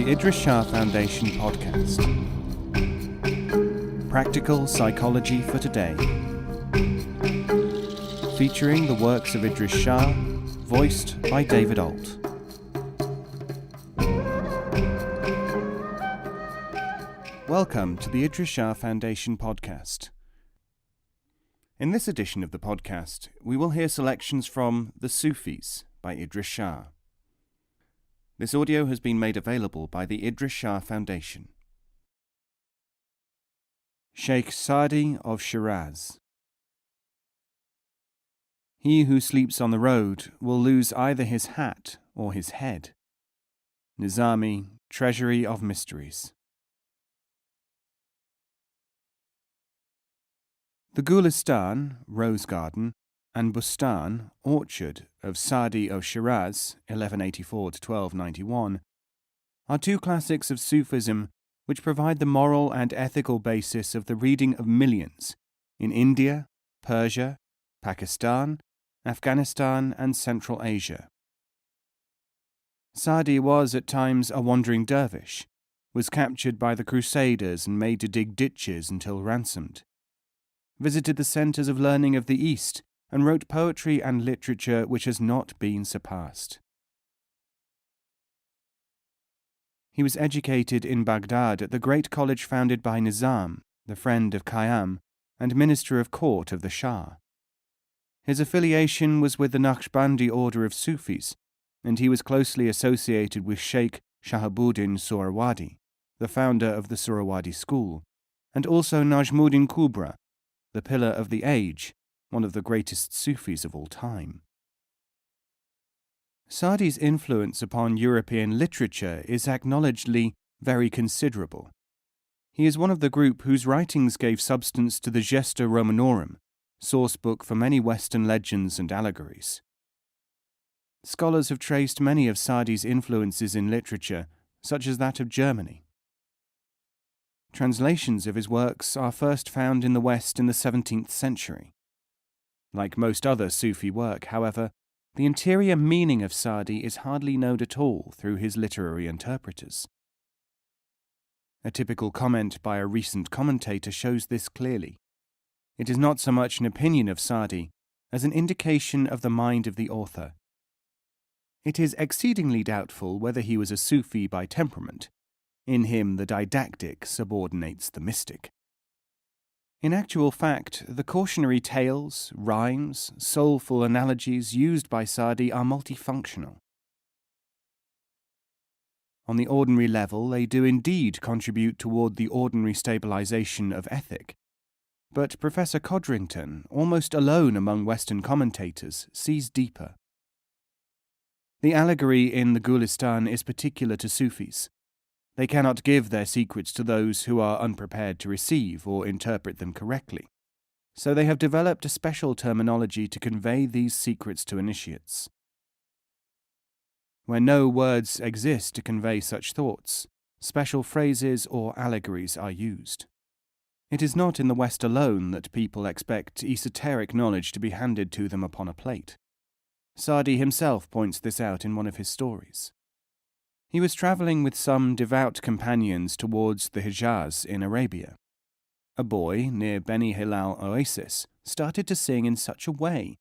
the Idries Shah Foundation podcast. Practical Psychology for Today. Featuring the works of Idries Shah, voiced by David Alt. Welcome to the Idries Shah Foundation podcast. In this edition of the podcast, we will hear selections from The Sufis by Idries Shah. This audio has been made available by the Idries Shah Foundation. Sheikh Sadi of Shiraz. He who sleeps on the road will lose either his hat or his head. Nizami, Treasury of Mysteries. The Gulistan, Rose Garden, and Bustan, Orchard, of Sadi of Shiraz, 1184-1291, are two classics of Sufism which provide the moral and ethical basis of the reading of millions in India, Persia, Pakistan, Afghanistan, and Central Asia. Sadi was at times a wandering dervish, was captured by the Crusaders and made to dig ditches until ransomed, visited the centres of learning of the East, and wrote poetry and literature which has not been surpassed. He was educated in Baghdad at the great college founded by Nizam, the friend of Khayyam, and minister of court of the Shah. His affiliation was with the Naqshbandi order of Sufis, and he was closely associated with Sheikh Shahabuddin Suhrawardi, the founder of the Suhrawardi school, and also Najmuddin Kubra, the pillar of the age, one of the greatest Sufis of all time. Sadi's influence upon European literature is acknowledgedly very considerable. He is one of the group whose writings gave substance to the Gesta Romanorum, sourcebook for many Western legends and allegories. Scholars have traced many of Sadi's influences in literature, such as that of Germany. Translations of his works are first found in the West in the 17th century. Like most other Sufi work, however, the interior meaning of Sadi is hardly known at all through his literary interpreters. A typical comment by a recent commentator shows this clearly. It is not so much an opinion of Sadi as an indication of the mind of the author. It is exceedingly doubtful whether he was a Sufi by temperament. In him the didactic subordinates the mystic. In actual fact, the cautionary tales, rhymes, soulful analogies used by Sadi are multifunctional. On the ordinary level, they do indeed contribute toward the ordinary stabilization of ethic. But Professor Codrington, almost alone among Western commentators, sees deeper. The allegory in the Gulistan is particular to Sufis. They cannot give their secrets to those who are unprepared to receive or interpret them correctly, so they have developed a special terminology to convey these secrets to initiates. Where no words exist to convey such thoughts, special phrases or allegories are used. It is not in the West alone that people expect esoteric knowledge to be handed to them upon a plate. Sadi himself points this out in one of his stories. He was travelling with some devout companions towards the Hijaz in Arabia. A boy near Beni Hilal Oasis started to sing in such a way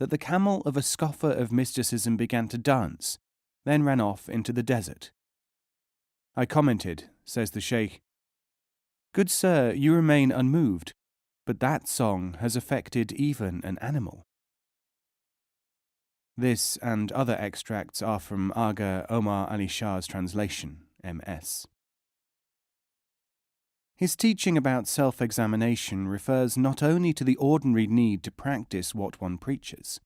that the camel of a scoffer of mysticism began to dance, then ran off into the desert. I commented, says the Sheikh, "Good sir, you remain unmoved, but that song has affected even an animal." This and other extracts are from Aga Omar Ali Shah's translation, M.S. His teaching about self-examination refers not only to the ordinary need to practice what one preaches.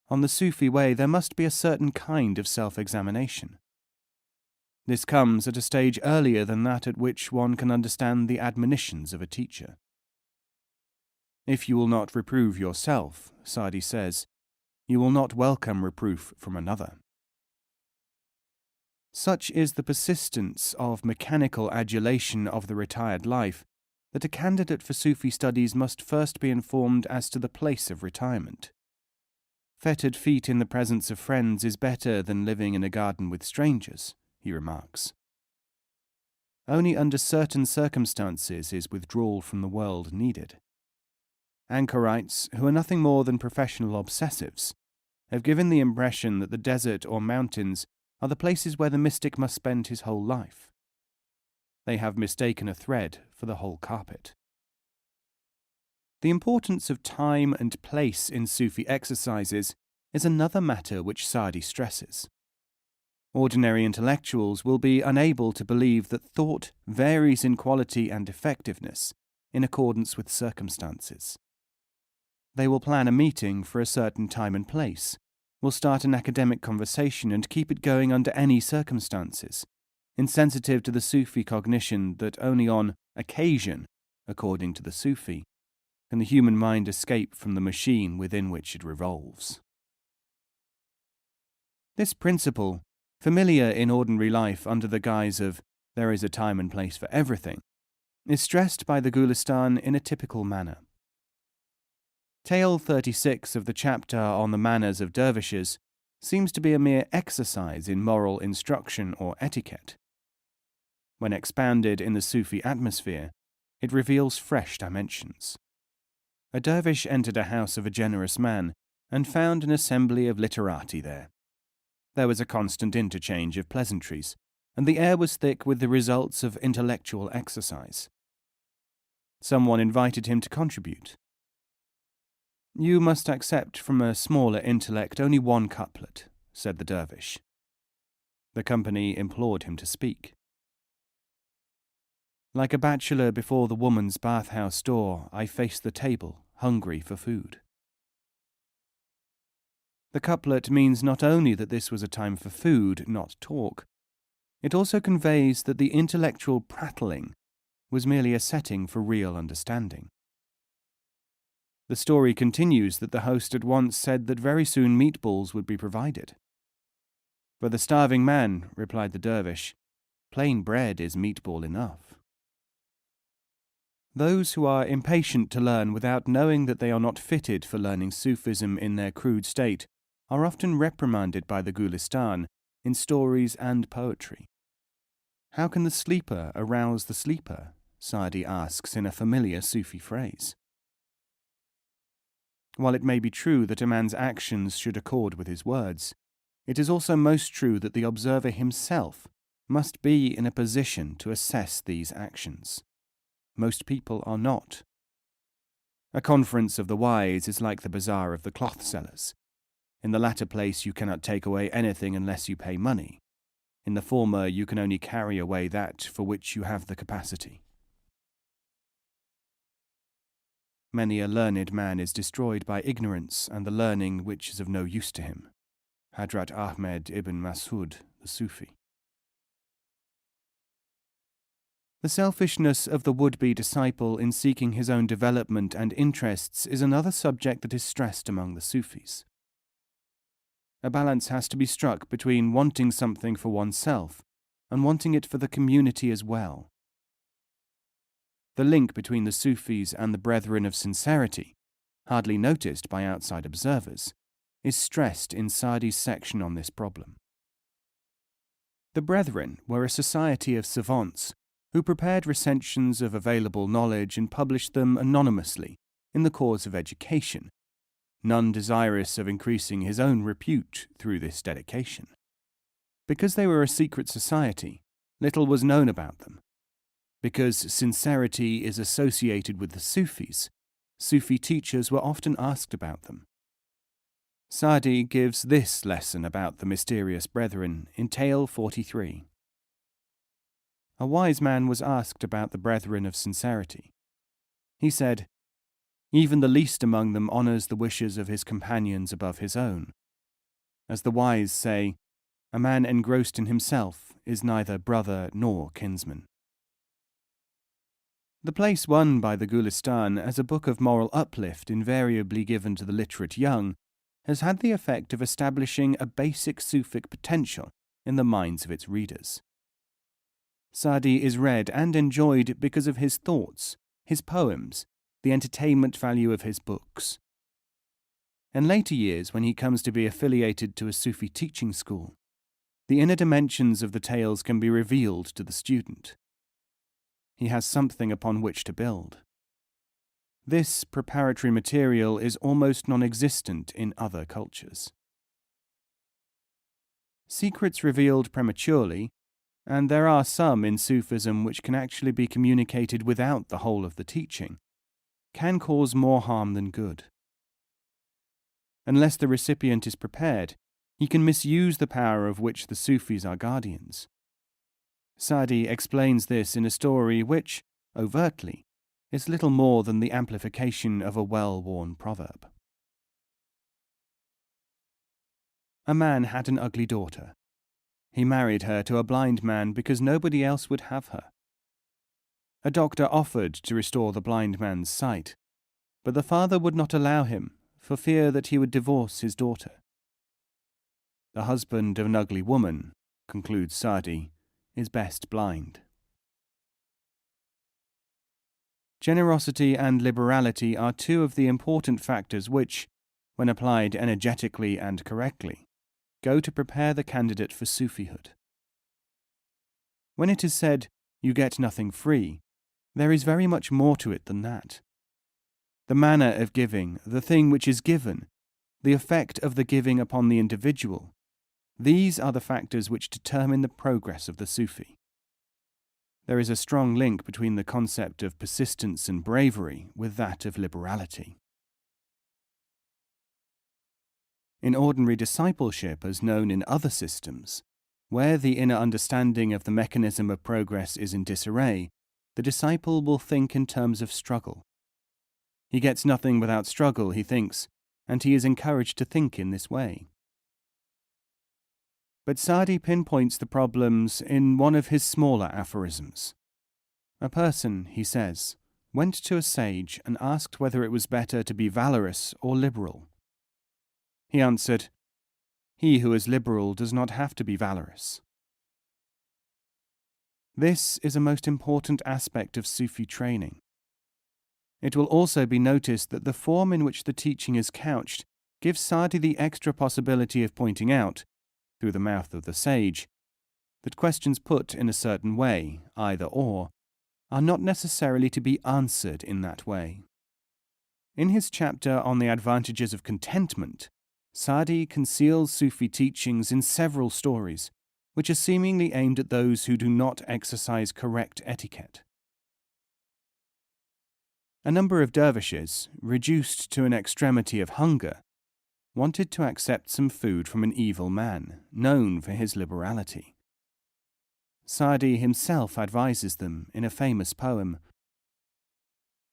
On the Sufi way, there must be a certain kind of self-examination. This comes at a stage earlier than that at which one can understand the admonitions of a teacher. If you will not reprove yourself, Sadi says, you will not welcome reproof from another. Such is the persistence of mechanical adulation of the retired life that a candidate for Sufi studies must first be informed as to the place of retirement. Fettered feet in the presence of friends is better than living in a garden with strangers, he remarks, Only under certain circumstances is withdrawal from the world needed. Anchorites, who are nothing more than professional obsessives, have given the impression that the desert or mountains are the places where the mystic must spend his whole life. They have mistaken a thread for the whole carpet. The importance of time and place in Sufi exercises is another matter which Sa'di stresses. Ordinary intellectuals will be unable to believe that thought varies in quality and effectiveness in accordance with circumstances. They will plan a meeting for a certain time and place, will start an academic conversation and keep it going under any circumstances, insensitive to the Sufi cognition that only on occasion, according to the Sufi, can the human mind escape from the machine within which it revolves. This principle, familiar in ordinary life under the guise of "there is a time and place for everything," is stressed by the Gulistan in a typical manner. Tale 36 of the chapter on the manners of dervishes seems to be a mere exercise in moral instruction or etiquette. When expanded in the Sufi atmosphere, it reveals fresh dimensions. A dervish entered a house of a generous man and found an assembly of literati there. There was a constant interchange of pleasantries, and the air was thick with the results of intellectual exercise. Someone invited him to contribute. "You must accept from a smaller intellect only one couplet," said the dervish. The company implored him to speak. "Like a bachelor before the woman's bathhouse door, I face the table, hungry for food." The couplet means not only that this was a time for food, not talk, it also conveys that the intellectual prattling was merely a setting for real understanding. The story continues that the host at once said that very soon meatballs would be provided. "For the starving man," replied the dervish, "plain bread is meatball enough." Those who are impatient to learn without knowing that they are not fitted for learning Sufism in their crude state are often reprimanded by the Gulistan in stories and poetry. "How can the sleeper arouse the sleeper?" Sa'di asks in a familiar Sufi phrase. While it may be true that a man's actions should accord with his words, it is also most true that the observer himself must be in a position to assess these actions. Most people are not. A conference of the wise is like the bazaar of the cloth sellers. In the latter place you cannot take away anything unless you pay money. In the former you can only carry away that for which you have the capacity. Many a learned man is destroyed by ignorance and the learning which is of no use to him. Hadrat Ahmed ibn Masud, the Sufi. The selfishness of the would-be disciple in seeking his own development and interests is another subject that is stressed among the Sufis. A balance has to be struck between wanting something for oneself and wanting it for the community as well. The link between the Sufis and the Brethren of Sincerity, hardly noticed by outside observers, is stressed in Sa'di's section on this problem. The Brethren were a society of savants who prepared recensions of available knowledge and published them anonymously in the cause of education, none desirous of increasing his own repute through this dedication. Because they were a secret society, little was known about them. Because sincerity is associated with the Sufis, Sufi teachers were often asked about them. Sa'di gives this lesson about the mysterious Brethren in Tale 43. A wise man was asked about the Brethren of Sincerity. He said, "Even the least among them honors the wishes of his companions above his own. As the wise say, a man engrossed in himself is neither brother nor kinsman." The place won by the Gulistan as a book of moral uplift invariably given to the literate young has had the effect of establishing a basic Sufic potential in the minds of its readers. Sa'di is read and enjoyed because of his thoughts, his poems, the entertainment value of his books. In later years, when he comes to be affiliated to a Sufi teaching school, the inner dimensions of the tales can be revealed to the student. he has something upon which to build. This preparatory material is almost non-existent in other cultures. Secrets revealed prematurely, and there are some in Sufism which can actually be communicated without the whole of the teaching, can cause more harm than good. Unless the recipient is prepared, he can misuse the power of which the Sufis are guardians. Sa'di explains this in a story which, overtly, is little more than the amplification of a well-worn proverb. A man had an ugly daughter. He married her to a blind man because nobody else would have her. A doctor offered to restore the blind man's sight, but the father would not allow him, for fear that he would divorce his daughter. The husband of an ugly woman, concludes Sa'di, is best blind. Generosity and liberality are two of the important factors which, when applied energetically and correctly, go to prepare the candidate for Sufihood. When it is said, "You get nothing free," there is very much more to it than that. The manner of giving, the thing which is given, the effect of the giving upon the individual, these are the factors which determine the progress of the Sufi. There is a strong link between the concept of persistence and bravery with that of liberality. In ordinary discipleship, as known in other systems, where the inner understanding of the mechanism of progress is in disarray, the disciple will think in terms of struggle. He gets nothing without struggle, he thinks, and he is encouraged to think in this way. But Sa'di pinpoints the problems in one of his smaller aphorisms. A person, he says, went to a sage and asked whether it was better to be valorous or liberal. He answered, "He who is liberal does not have to be valorous." This is a most important aspect of Sufi training. It will also be noticed that the form in which the teaching is couched gives Sa'di the extra possibility of pointing out, through the mouth of the sage, that questions put in a certain way, either or, are not necessarily to be answered in that way. In his chapter on the advantages of contentment, Sa'di conceals Sufi teachings in several stories, which are seemingly aimed at those who do not exercise correct etiquette. A number of dervishes, reduced to an extremity of hunger, wanted to accept some food from an evil man, known for his liberality. Sa'di himself advises them in a famous poem,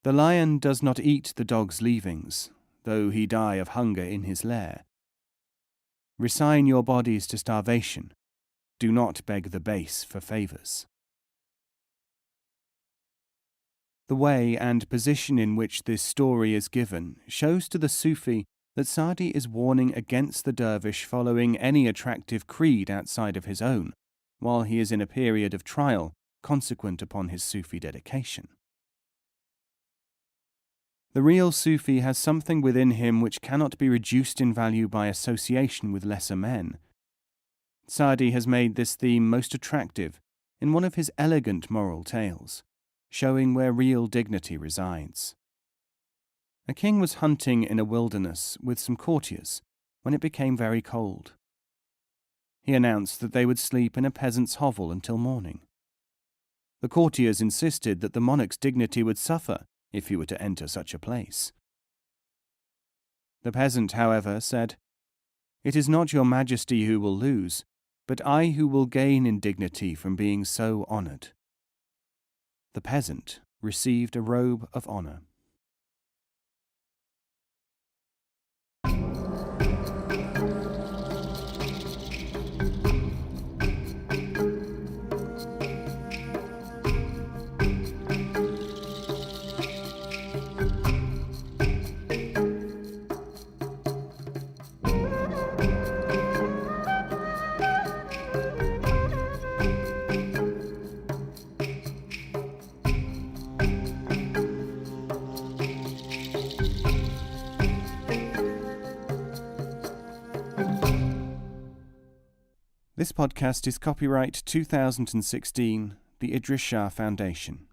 "The lion does not eat the dog's leavings, though he die of hunger in his lair. Resign your bodies to starvation. Do not beg the base for favours." The way and position in which this story is given shows to the Sufi that Sa'di is warning against the dervish following any attractive creed outside of his own, while he is in a period of trial consequent upon his Sufi dedication. The real Sufi has something within him which cannot be reduced in value by association with lesser men. Sa'di has made this theme most attractive in one of his elegant moral tales, showing where real dignity resides. A king was hunting in a wilderness with some courtiers when it became very cold. He announced that they would sleep in a peasant's hovel until morning. The courtiers insisted that the monarch's dignity would suffer if he were to enter such a place. The peasant, however, said, "It is not your majesty who will lose, but I who will gain in dignity from being so honoured." The peasant received a robe of honour. This podcast is copyright 2016, the Idries Shah Foundation.